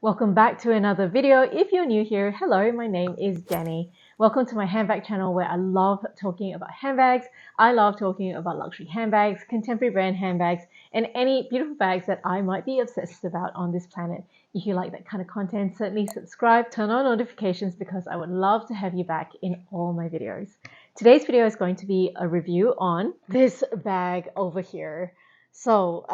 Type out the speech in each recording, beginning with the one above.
Welcome back to another video. If you're new here, hello, my name is Dani. Welcome to my handbag channel where I love talking about handbags. I love talking about luxury handbags, contemporary brand handbags, and any beautiful bags that I might be obsessed about on this planet. If you like that kind of content, certainly subscribe, turn on notifications because I would love to have you back in all my videos. Today's video is going to be a review on this bag over here. So,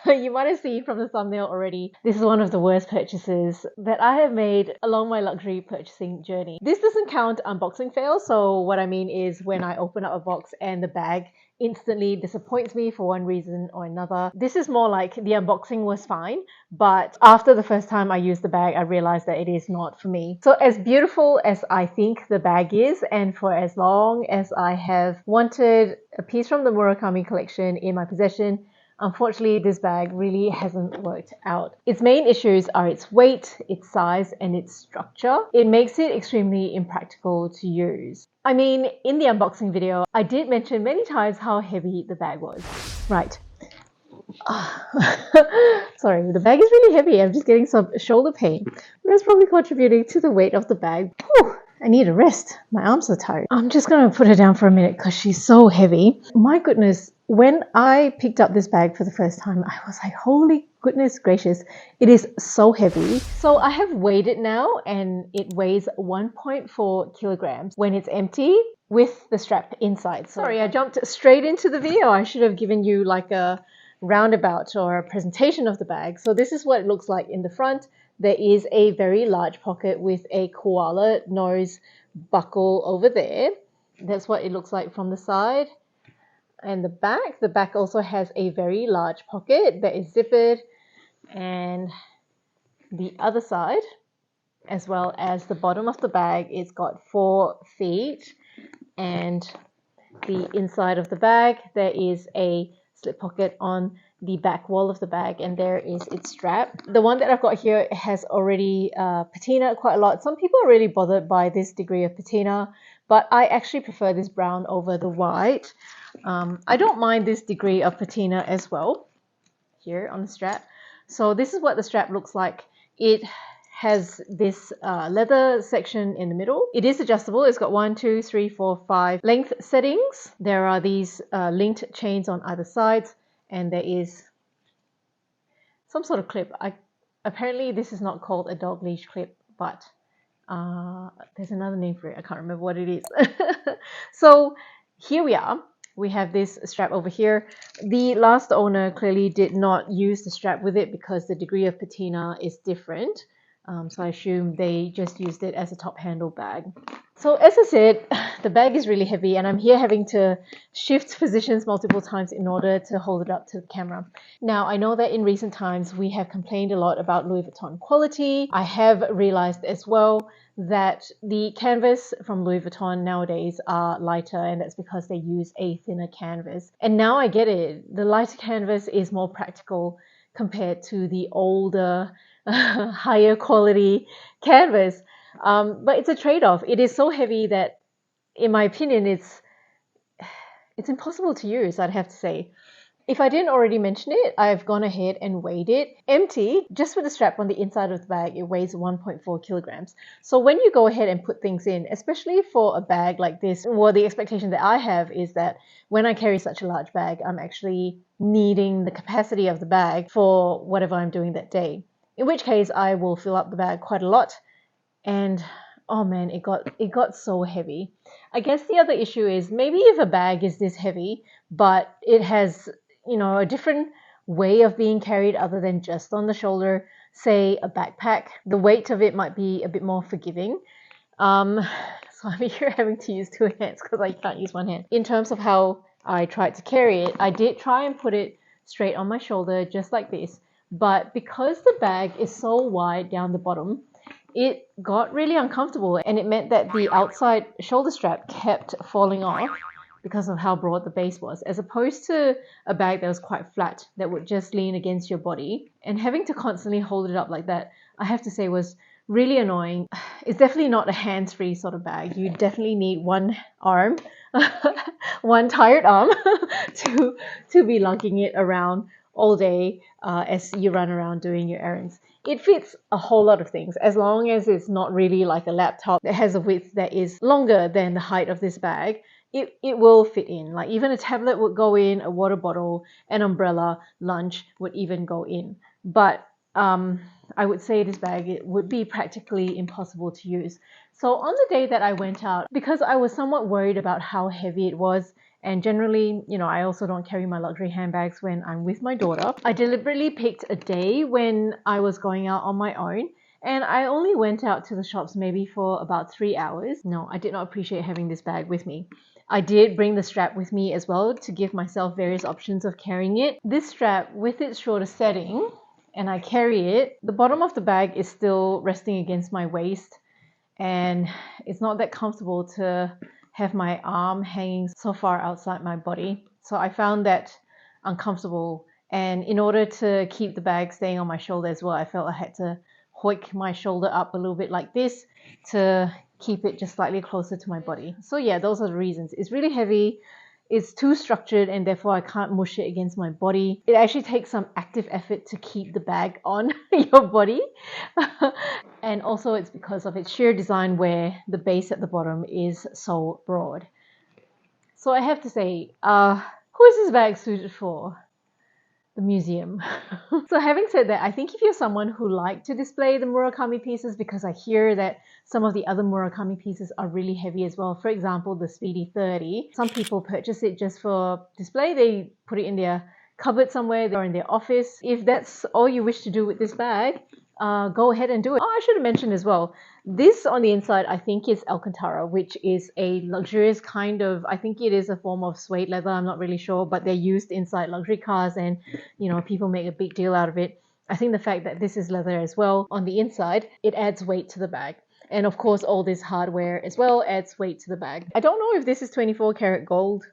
you might have seen from the thumbnail already, this is one of the worst purchases that I have made along my luxury purchasing journey. This doesn't count unboxing fails, so what I mean is when I open up a box and the bag instantly disappoints me for one reason or another. This is more like the unboxing was fine, but after the first time I used the bag, I realized that it is not for me. So as beautiful as I think the bag is, and for as long as I have wanted a piece from the Murakami collection in my possession, unfortunately, this bag really hasn't worked out. Its main issues are its weight, its size, and its structure. It makes it extremely impractical to use. I mean, in the unboxing video, I did mention many times how heavy the bag was. Right. Sorry, the bag is really heavy. I'm just getting some shoulder pain. That's probably contributing to the weight of the bag. Whew. I need a rest. My arms are tired. I'm just going to put her down for a minute because she's so heavy. My goodness, when I picked up this bag for the first time, I was like, holy goodness gracious, it is so heavy. So I have weighed it now and it weighs 1.4 kilograms when it's empty with the strap inside. Sorry, I jumped straight into the video. I should have given you like a roundabout or a presentation of the bag. So this is what it looks like in the front. There is a very large pocket with a koala nose buckle over there. That's what it looks like from the side. And the back also has a very large pocket that is zippered. And the other side, as well as the bottom of the bag, it's got 4 feet. And the inside of the bag, there is a slip pocket on the back wall of the bag, and there is its strap. The one that I've got here has already patina quite a lot. Some people are really bothered by this degree of patina, but I actually prefer this brown over the white. I don't mind this degree of patina as well here on the strap. So this is what the strap looks like. It has this leather section in the middle. It is adjustable. It's got 1, 2, 3, 4, 5 length settings. There are these linked chains on either side, and there is some sort of clip. Apparently this is not called a dog leash clip, but there's another name for it. I can't remember what it is. So here we are. We have this strap over here. The last owner clearly did not use the strap with it because the degree of patina is different. So I assume they just used it as a top handle bag. So as I said, the bag is really heavy and I'm here having to shift positions multiple times in order to hold it up to the camera. Now, I know that in recent times we have complained a lot about Louis Vuitton quality. I have realized as well that the canvas from Louis Vuitton nowadays are lighter, and that's because they use a thinner canvas. And now I get it. The lighter canvas is more practical compared to the older, higher quality canvas. But it's a trade-off. It is so heavy that, in my opinion, it's impossible to use, I'd have to say. If I didn't already mention it, I've gone ahead and weighed it. Empty, just with the strap on the inside of the bag, it weighs 1.4 kilograms. So when you go ahead and put things in, especially for a bag like this, well, the expectation that I have is that when I carry such a large bag, I'm actually needing the capacity of the bag for whatever I'm doing that day. In which case, I will fill up the bag quite a lot. And oh man, it got so heavy. I guess the other issue is maybe if a bag is this heavy, but it has, you know, a different way of being carried other than just on the shoulder, say a backpack, the weight of it might be a bit more forgiving. So I'm here having to use 2 hands because I can't use 1 hand. In terms of how I tried to carry it, I did try and put it straight on my shoulder just like this. But because the bag is so wide down the bottom, it got really uncomfortable, and it meant that the outside shoulder strap kept falling off because of how broad the base was, as opposed to a bag that was quite flat that would just lean against your body. And having to constantly hold it up like that, I have to say, was really annoying. It's definitely not a hands-free sort of bag. You definitely need one arm, one tired arm to be lugging it around all day as you run around doing your errands. It fits a whole lot of things, as long as it's not really like a laptop that has a width that is longer than the height of this bag. It will fit in. Like even a tablet would go in, a water bottle, an umbrella, lunch would even go in. But I would say this bag, it would be practically impossible to use. So on the day that I went out, because I was somewhat worried about how heavy it was, and generally, you know, I also don't carry my luxury handbags when I'm with my daughter, I deliberately picked a day when I was going out on my own. And I only went out to the shops maybe for about 3 hours. No, I did not appreciate having this bag with me. I did bring the strap with me as well to give myself various options of carrying it. This strap, with its shorter setting, and I carry it, the bottom of the bag is still resting against my waist, and it's not that comfortable to have my arm hanging so far outside my body. So I found that uncomfortable, and in order to keep the bag staying on my shoulder as well, I felt I had to hoik my shoulder up a little bit like this to keep it just slightly closer to my body. So yeah, those are the reasons. It's really heavy, it's too structured, and therefore I can't mush it against my body. It actually takes some active effort to keep the bag on your body. And also it's because of its sheer design where the base at the bottom is so broad. So I have to say, who is this bag suited for? The museum. So having said that, I think if you're someone who likes to display the Murakami pieces, because I hear that some of the other Murakami pieces are really heavy as well. For example, the Speedy 30. Some people purchase it just for display. They put it in their cupboard somewhere or in their office. If that's all you wish to do with this bag, go ahead and do it. Oh, I should have mentioned as well, this on the inside I think is Alcantara, which is a luxurious kind of, I think it is a form of suede leather, I'm not really sure, but they're used inside luxury cars, and you know, people make a big deal out of it. I think the fact that this is leather as well on the inside, it adds weight to the bag. And of course all this hardware as well adds weight to the bag. I don't know if this is 24 karat gold.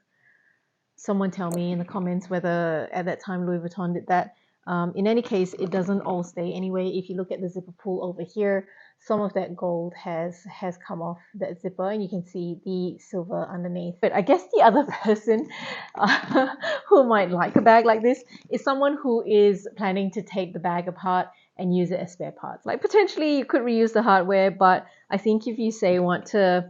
Someone tell me in the comments whether at that time Louis Vuitton did that. In any case, it doesn't all stay anyway. If you look at the zipper pull over here, some of that gold has come off that zipper, and you can see the silver underneath. But I guess the other person who might like a bag like this is someone who is planning to take the bag apart and use it as spare parts. Like potentially you could reuse the hardware, but I think if you say want to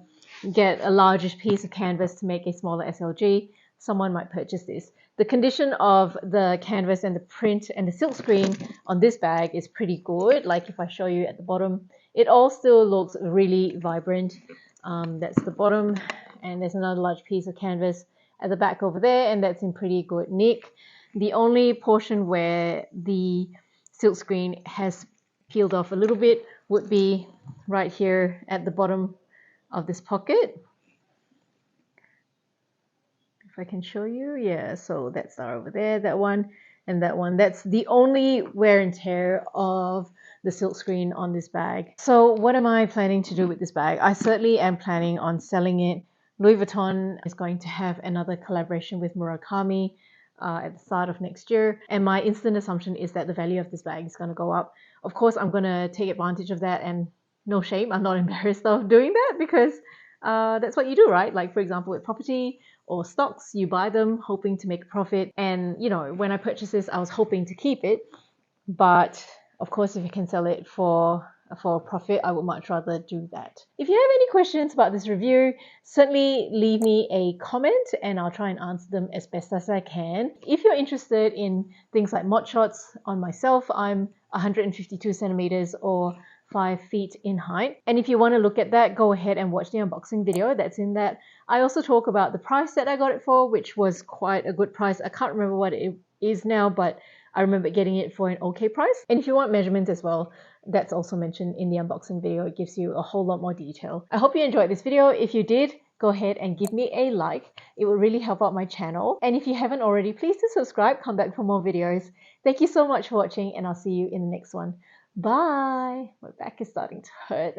get a larger piece of canvas to make a smaller SLG, someone might purchase this. The condition of the canvas and the print and the silk screen on this bag is pretty good. Like if I show you at the bottom, it all still looks really vibrant. That's the bottom, and there's another large piece of canvas at the back over there, and that's in pretty good nick. The only portion where the silk screen has peeled off a little bit would be right here at the bottom of this pocket. If I can show you, yeah, so that's over there, that one and that one. That's the only wear and tear of the silk screen on this bag. So what am I planning to do with this bag? I certainly am planning on selling it. Louis Vuitton is going to have another collaboration with Murakami at the start of next year, and my instant assumption is that the value of this bag is going to go up. Of course, I'm going to take advantage of that, and no shame, I'm not embarrassed of doing that, because that's what you do, right? Like for example, with property or stocks, you buy them hoping to make a profit. And you know, when I purchased this, I was hoping to keep it, but of course, if you can sell it for a profit, I would much rather do that. If you have any questions about this review, certainly leave me a comment and I'll try and answer them as best as I can. If you're interested in things like mod shots on myself, I'm 152 centimeters or 5 feet in height. And if you want to look at that, go ahead and watch the unboxing video that's in that. I also talk about the price that I got it for, which was quite a good price. I can't remember what it is now, but I remember getting it for an okay price. And if you want measurements as well, that's also mentioned in the unboxing video. It gives you a whole lot more detail. I hope you enjoyed this video. If you did, go ahead and give me a like. It will really help out my channel. And if you haven't already, please do subscribe. Come back for more videos. Thank you so much for watching, and I'll see you in the next one. Bye. My back is starting to hurt.